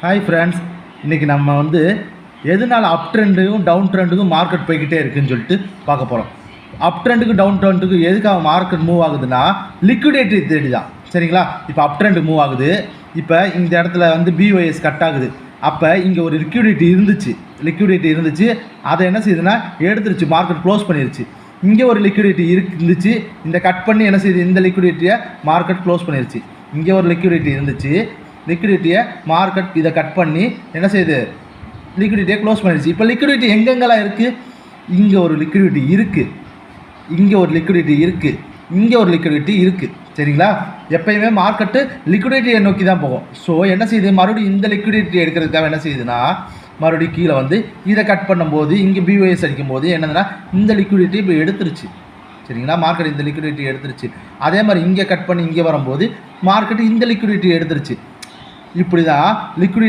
Hi friends, இன்றைக்கி நம்ம எதனால் அப் ட்ரெண்டுக்கும் டவுன் ட்ரெண்டுக்கும் மார்க்கெட் போய்கிட்டே இருக்குதுன்னு சொல்லிட்டு பார்க்க போகிறோம். அப் ட்ரெண்டுக்கு டவுன் ட்ரெண்டுக்கு எதுக்காக மார்க்கெட் மூவ் ஆகுதுன்னா லிக்விடேட்டரி தேடி தான். சரிங்களா? இப்போ அப் ட்ரெண்டு மூவ் ஆகுது. இப்போ இந்த இடத்துல பிஒஎஸ் கட் ஆகுது. அப்போ இங்கே ஒரு லிக்விடிட்டி இருந்துச்சு. அதை என்ன செய்யுதுன்னா எடுத்துருச்சு, மார்க்கெட் க்ளோஸ் பண்ணிருச்சு. இங்கே ஒரு லிக்விடிட்டி இருந்துச்சு, இந்த கட் பண்ணி என்ன செய்யுது, இந்த லிக்விடிட்டியை மார்க்கெட் க்ளோஸ் பண்ணிருச்சு. இங்கே ஒரு லிக்விடிட்டி இருந்துச்சு, லிக்விடிட்டியை மார்க்கெட் இதை கட் பண்ணி என்ன செய்யுது, லிக்விடிட்டியை க்ளோஸ் பண்ணிடுச்சு. இப்போ லிக்விடிட்டி எங்கெங்கெல்லாம் இருக்குது? இங்கே ஒரு லிக்விடிட்டி இருக்குது, இங்கே ஒரு லிக்விடிட்டி இருக்குது, இங்கே ஒரு லிக்விடிட்டி இருக்குது. சரிங்களா? எப்பயுமே மார்க்கெட்டு லிக்விடிட்டியை நோக்கி தான் போகும். ஸோ என்ன செய்யுது, மறுபடியும் இந்த லிக்விடிட்டி எடுக்கிறதுக்காக என்ன செய்யுதுன்னா மறுபடியும் கீழே இதை கட் பண்ணும்போது இங்கே பிஓஎஸ் அடிக்கும்போது என்னதுன்னா இந்த லிக்விடிட்டி இப்போ எடுத்துருச்சு. சரிங்களா? மார்க்கெட் இந்த லிக்விடிட்டி எடுத்துருச்சு. அதே மாதிரி இங்கே கட் பண்ணி இங்கே வரும்போது மார்க்கெட்டு இந்த லிக்விடிட்டி எடுத்துருச்சு. இப்படி தான் லிக்விடிட்டி